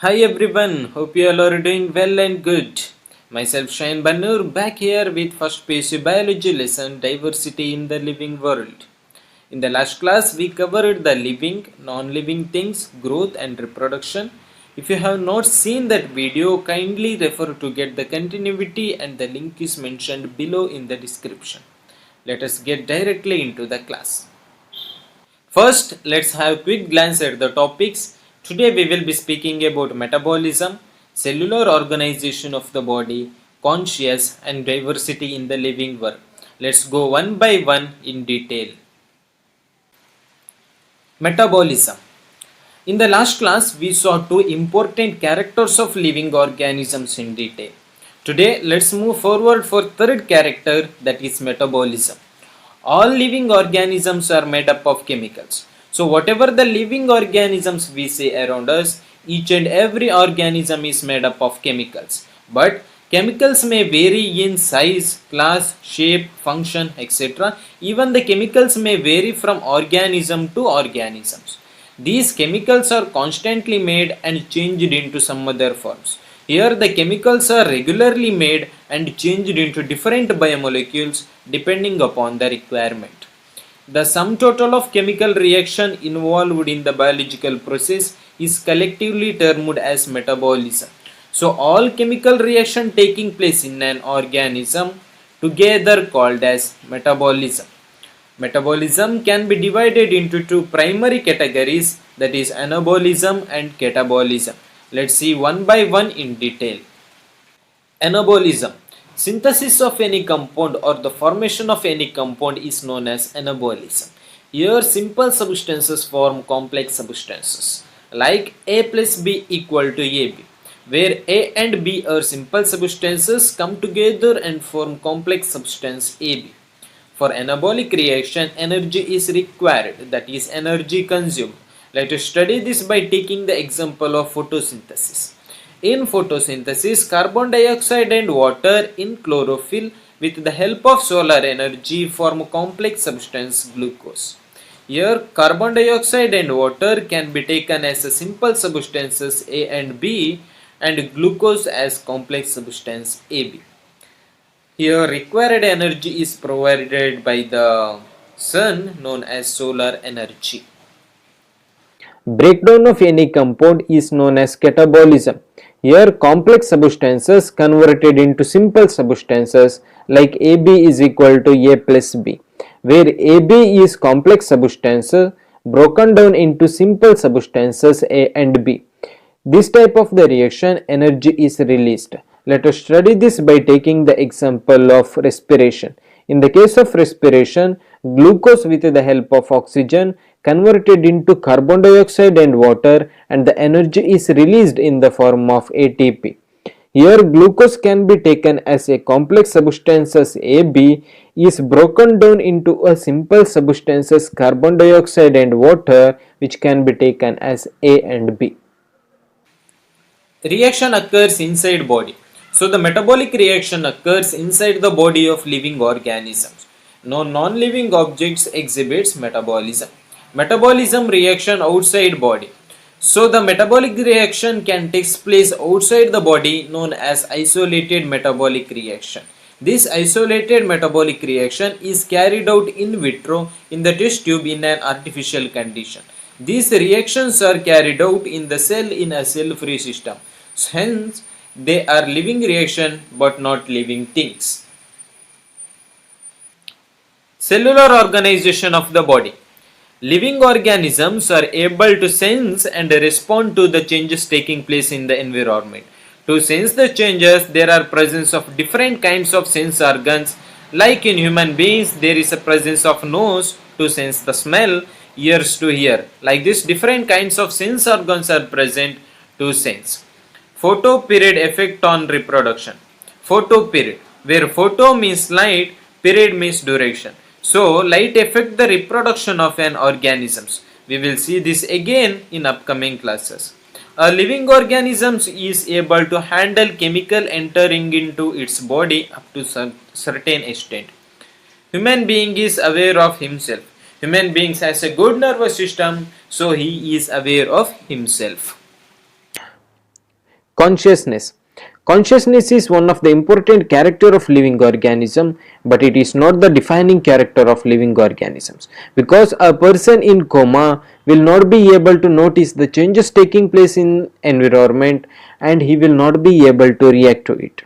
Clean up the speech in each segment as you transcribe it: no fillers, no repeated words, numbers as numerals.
Hi everyone, hope you all are doing well and good. Myself Shayan Banur back here with first PSU biology lesson diversity in the living world. In the last class we covered the living, non-living things, growth and reproduction. If you have not seen that video, kindly refer to get the continuity and the link is mentioned below in the description. Let us get directly into the class. First, let's have a quick glance at the topics. Today we will be speaking about metabolism, cellular organization of the body, conscious and diversity in the living world. Let's go one by one in detail. Metabolism. In the last class, we saw two important characters of living organisms in detail. Today, let's move forward for third character, that is metabolism. All living organisms are made up of chemicals. So whatever the living organisms we see around us, each and every organism is made up of chemicals. But chemicals may vary in size, class, shape, function, etc. Even the chemicals may vary from organism to organisms. These chemicals are constantly made and changed into some other forms. Here the chemicals are regularly made and changed into different biomolecules depending upon the requirement. The sum total of chemical reaction involved in the biological process is collectively termed as metabolism. So all chemical reaction taking place in an organism together called as metabolism. Metabolism can be divided into two primary categories, that is anabolism and catabolism. Let's see one by one in detail. Anabolism. Synthesis of any compound or the formation of any compound is known as anabolism. Here simple substances form complex substances like A plus B equal to AB, where A and B are simple substances come together and form complex substance AB. For anabolic reaction, energy is required, that is energy consumed. Let us study this by taking the example of photosynthesis. In photosynthesis, carbon dioxide and water in chlorophyll with the help of solar energy form complex substance glucose. Here, carbon dioxide and water can be taken as a simple substances A and B and glucose as complex substance AB. Here required energy is provided by the sun known as solar energy. Breakdown of any compound is known as catabolism. Here complex substances converted into simple substances like AB is equal to A plus B, where AB is complex substances broken down into simple substances A and B. This type of the reaction energy is released. Let us study this by taking the example of respiration. In the case of respiration, glucose with the help of oxygen converted into carbon dioxide and water and the energy is released in the form of ATP. Here glucose can be taken as a complex substances AB is broken down into a simple substances carbon dioxide and water which can be taken as A and B. Reaction occurs inside body. So the metabolic reaction occurs inside the body of living organisms. No non-living objects exhibits metabolism. Metabolism reaction outside body. So the metabolic reaction can take place outside the body known as isolated metabolic reaction. This isolated metabolic reaction is carried out in vitro in the test tube in an artificial condition. These reactions are carried out in the cell in a cell-free system. Hence, they are living reaction but not living things. Cellular organization of the body. Living organisms are able to sense and respond to the changes taking place in the environment. To sense the changes, there are presence of different kinds of sense organs. Like in human beings, there is a presence of nose to sense the smell, ears to hear. Like this, different kinds of sense organs are present to sense. Photoperiod effect on reproduction. Photoperiod, where photo means light, period means duration. So, light affect the reproduction of an organisms. We will see this again in upcoming classes. A living organism is able to handle chemical entering into its body up to certain extent. Human being is aware of himself. Human beings has a good nervous system, so he is aware of himself. Consciousness. Consciousness is one of the important character of living organism, but it is not the defining character of living organisms, because a person in coma will not be able to notice the changes taking place in environment, and he will not be able to react to it.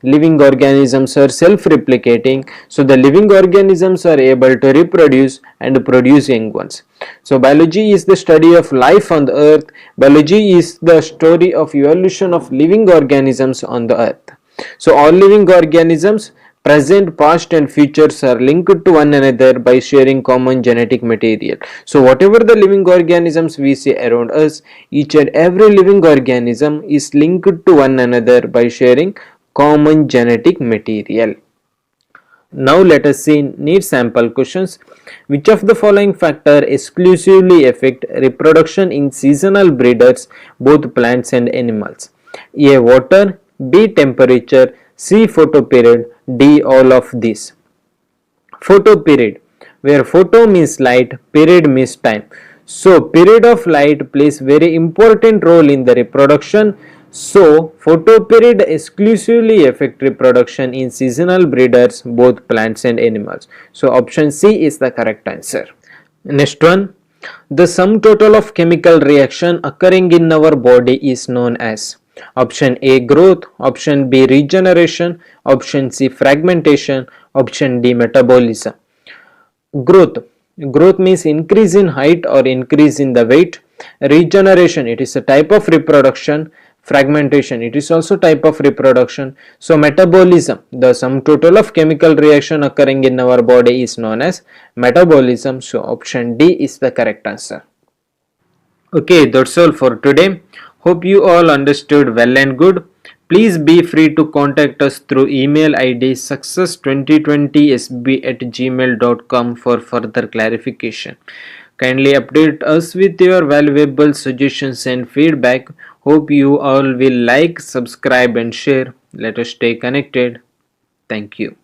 Living organisms are self-replicating, so the living organisms are able to reproduce and produce young ones. So biology is the study of life on the earth. Biology is the story of evolution of living organisms on the earth. So all living organisms, present, past and futures, are linked to one another by sharing common genetic material. So whatever the living organisms we see around us, each and every living organism is linked to one another by sharing common genetic material. Now let us see neat sample questions. Which of the following factor exclusively affect reproduction in seasonal breeders, both plants and animals? A. Water, B. Temperature, C. Photoperiod, D. All of these. Photoperiod, where photo means light, period means time. So period of light plays very important role in the reproduction. So photoperiod exclusively affect reproduction in seasonal breeders, both plants and animals. So option C is the correct answer. Next one, the sum total of chemical reaction occurring in our body is known as. Option A, growth. Option B, regeneration. Option C, fragmentation. Option D, metabolism. Growth. Growth means increase in height or increase in the weight. Regeneration, it is a type of reproduction. Fragmentation, it is also type of reproduction. So metabolism, the sum total of chemical reaction occurring in our body is known as metabolism. So option D is the correct answer. Okay, that's all for today. Hope you all understood well and good. Please be free to contact us through email ID success2020sb@gmail.com for further clarification. Kindly update us with your valuable suggestions and feedback. Hope you all will like, subscribe and share. Let us stay connected. Thank you.